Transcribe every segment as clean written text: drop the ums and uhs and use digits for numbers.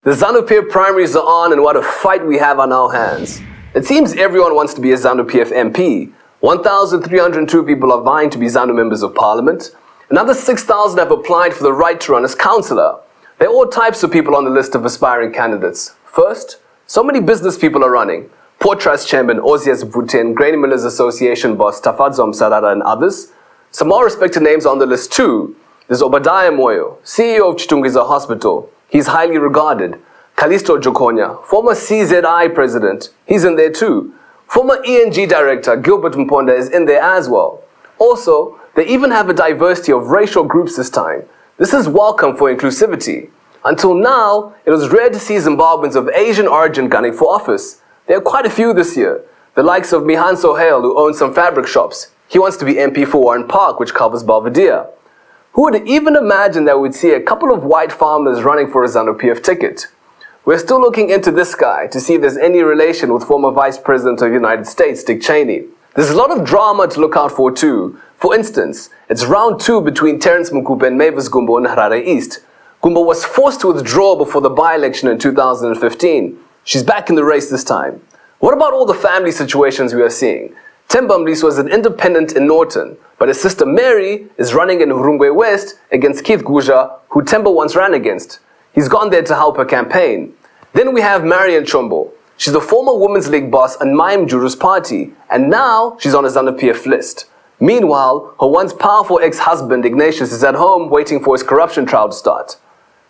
The ZANU-PF primaries are on, and what a fight we have on our hands. It seems everyone wants to be a ZANU-PF MP. 1,302 people are vying to be ZANU members of parliament. Another 6,000 have applied for the right to run as councillor. There are all types of people on the list of aspiring candidates. First, so many business people are running. Port Trust Chairman Ozias Buten, Grain Millers Association boss Tafadzo Msarara, and others. Some more respected names on the list too. There's Obadiah Moyo, CEO of Chitungiza Hospital. He's highly regarded. Kalisto Jokonya, former CZI president. He's in there too. Former ENG director Gilbert Mponda is in there as well. Also, they even have a diversity of racial groups this time. This is welcome for inclusivity. Until now, it was rare to see Zimbabweans of Asian origin gunning for office. There are quite a few this year. The likes of Mihan Sohail, who owns some fabric shops. He wants to be MP for Warren Park, which covers Belvedere. Who would even imagine that we'd see a couple of white farmers running for a ZANU-PF ticket? We're still looking into this guy to see if there's any relation with former Vice President of the United States, Dick Cheney. There's a lot of drama to look out for too. For instance, it's round 2 between Terence Mukupe and Mavis Gumbo in Harare East. Gumbo was forced to withdraw before the by-election in 2015. She's back in the race this time. What about all the family situations we are seeing? Themba Mliso was an independent in Norton, but his sister Mary is running in Hurungwe West against Keith Guja, who Themba once ran against. He's gone there to help her campaign. Then we have Marian Chombo. She's the former Women's League boss on Maim Juru's party, and now she's on a ZANU-PF list. Meanwhile, her once powerful ex-husband Ignatius is at home waiting for his corruption trial to start.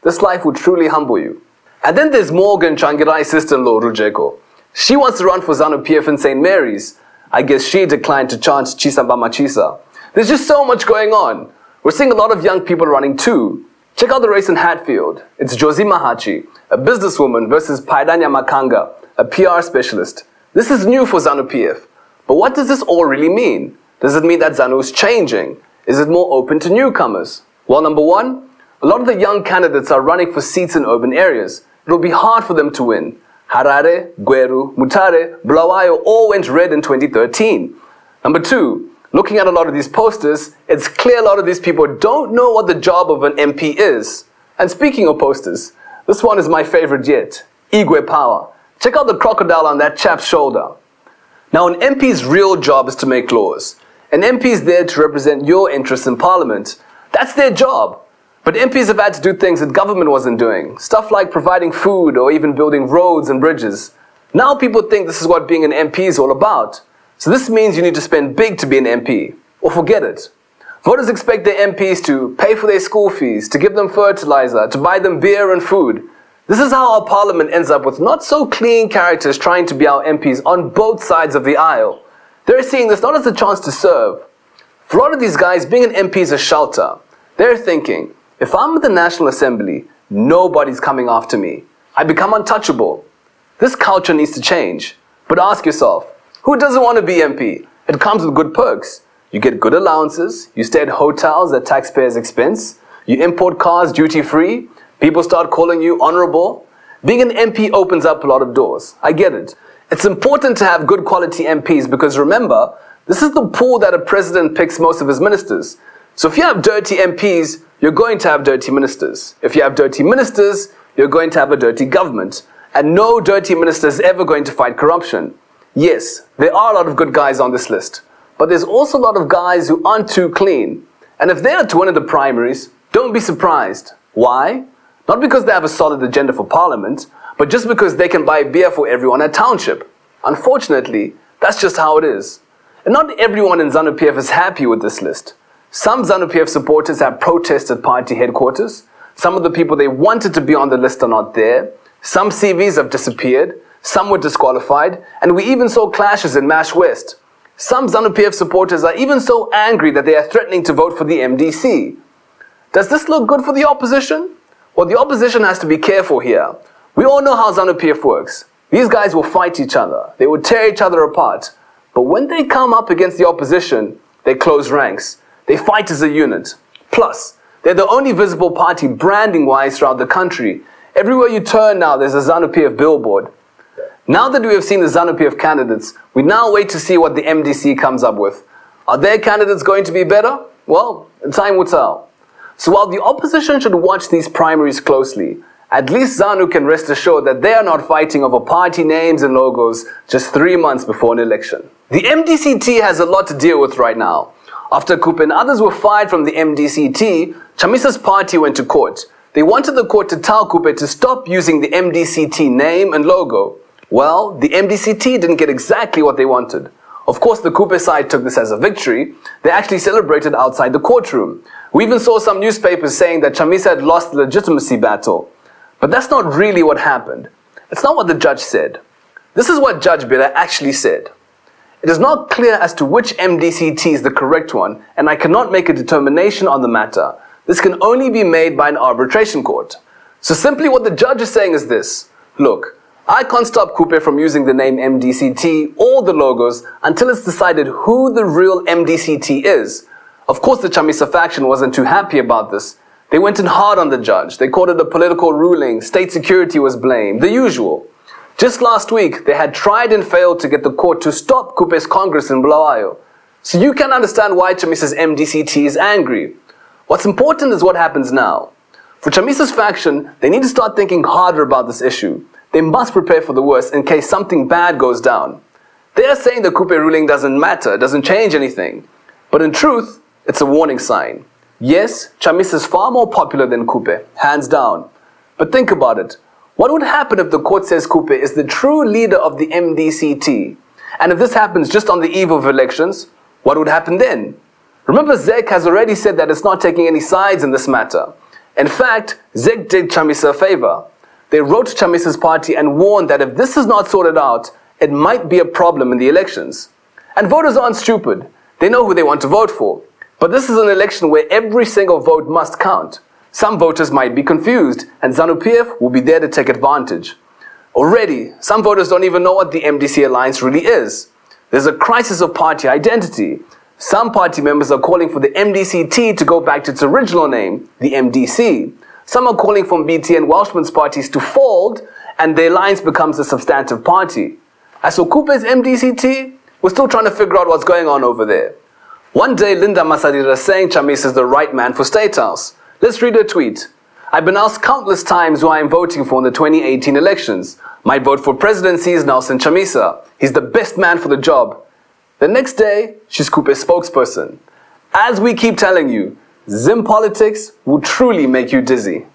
This life would truly humble you. And then there's Morgan Changirai's sister-in-law, Rujeko. She wants to run for ZANU-PF in St. Mary's. I guess she declined to chant Chisa Bama Chisa. There's just so much going on. We're seeing a lot of young people running too. Check out the race in Hatfield. It's Josie Mahachi, a businesswoman, versus Paidanya Makanga, a PR specialist. This is new for ZANU-PF. But what does this all really mean? Does it mean that ZANU is changing? Is it more open to newcomers? Well, number one, a lot of the young candidates are running for seats in urban areas. It'll be hard for them to win. Harare, Gweru, Mutare, Bulawayo all went red in 2013. Number two, looking at a lot of these posters, it's clear a lot of these people don't know what the job of an MP is. And speaking of posters, this one is my favorite yet. Igwe Power. Check out the crocodile on that chap's shoulder. Now, an MP's real job is to make laws. An MP is there to represent your interests in Parliament. That's their job. But MPs have had to do things that government wasn't doing. Stuff like providing food or even building roads and bridges. Now people think this is what being an MP is all about. So this means you need to spend big to be an MP. Or forget it. Voters expect their MPs to pay for their school fees, to give them fertilizer, to buy them beer and food. This is how our Parliament ends up with not so clean characters trying to be our MPs on both sides of the aisle. They're seeing this not as a chance to serve. For a lot of these guys, being an MP is a shelter. They're thinking, if I'm at the National Assembly, nobody's coming after me. I become untouchable. This culture needs to change. But ask yourself, who doesn't want to be MP? It comes with good perks. You get good allowances, you stay at hotels at taxpayers' expense, you import cars duty-free, people start calling you honorable. Being an MP opens up a lot of doors. I get it. It's important to have good quality MPs because remember, this is the pool that a president picks most of his ministers. So if you have dirty MPs, you're going to have dirty ministers. If you have dirty ministers, you're going to have a dirty government. And no dirty minister is ever going to fight corruption. Yes, there are a lot of good guys on this list. But there's also a lot of guys who aren't too clean. And if they are to win in the primaries, don't be surprised. Why? Not because they have a solid agenda for Parliament, but just because they can buy beer for everyone at Township. Unfortunately, that's just how it is. And not everyone in ZANU-PF is happy with this list. Some ZANU-PF supporters have protested party headquarters. Some of the people they wanted to be on the list are not there. Some CVs have disappeared. Some were disqualified. And we even saw clashes in Mash West. Some ZANU-PF supporters are even so angry that they are threatening to vote for the MDC. Does this look good for the opposition? Well, the opposition has to be careful here. We all know how ZANU-PF works. These guys will fight each other. They will tear each other apart. But when they come up against the opposition, they close ranks. They fight as a unit. Plus, they're the only visible party branding-wise throughout the country. Everywhere you turn now, there's a ZANU-PF billboard. Now that we have seen the ZANU-PF candidates, we now wait to see what the MDC comes up with. Are their candidates going to be better? Well, time will tell. So while the opposition should watch these primaries closely, At least ZANU can rest assured that they are not fighting over party names and logos just 3 months before an election. The MDC-T has a lot to deal with right now. After Kupe and others were fired from the MDC-T, Chamisa's party went to court. They wanted the court to tell Kupe to stop using the MDC-T name and logo. Well, the MDC-T didn't get exactly what they wanted. Of course, the Kupe side took this as a victory. They actually celebrated outside the courtroom. We even saw some newspapers saying that Chamisa had lost the legitimacy battle. But that's not really what happened. It's not what the judge said. This is what Judge Bida actually said. It is not clear as to which MDC-T is the correct one, and I cannot make a determination on the matter. This can only be made by an arbitration court. So simply what the judge is saying is this. Look, I can't stop Kupe from using the name MDC-T or the logos until it's decided who the real MDC-T is. Of course, the Chamisa faction wasn't too happy about this. They went in hard on the judge. They called it a political ruling. State security was blamed. The usual. Just last week, they had tried and failed to get the court to stop Kupe's Congress in Bulawayo. So you can understand why Chamisa's MDC-T is angry. What's important is what happens now. For Chamisa's faction, they need to start thinking harder about this issue. They must prepare for the worst in case something bad goes down. They are saying the Kupe ruling doesn't matter, doesn't change anything. But in truth, it's a warning sign. Yes, Chamisa is far more popular than Kupe, hands down. But think about it. What would happen if the court says Kupe is the true leader of the MDC-T? And if this happens just on the eve of elections, what would happen then? Remember, ZEC has already said that it's not taking any sides in this matter. In fact, ZEC did Chamisa a favor. They wrote to Chamisa's party and warned that if this is not sorted out, it might be a problem in the elections. And voters aren't stupid. They know who they want to vote for. But this is an election where every single vote must count. Some voters might be confused, and ZANU-PF will be there to take advantage. Already, some voters don't even know what the MDC alliance really is. There's a crisis of party identity. Some party members are calling for the MDC-T to go back to its original name, the MDC. Some are calling for BT and Welshman's parties to fold, and the alliance becomes a substantive party. As for Kupe's MDC-T, we're still trying to figure out what's going on over there. One day, Linda Masadira saying Chamisa is the right man for State House. Let's read her tweet. I've been asked countless times who I am voting for in the 2018 elections. My vote for presidency is Nelson Chamisa. He's the best man for the job. The next day, she's Kupe's spokesperson. As we keep telling you, Zim politics will truly make you dizzy.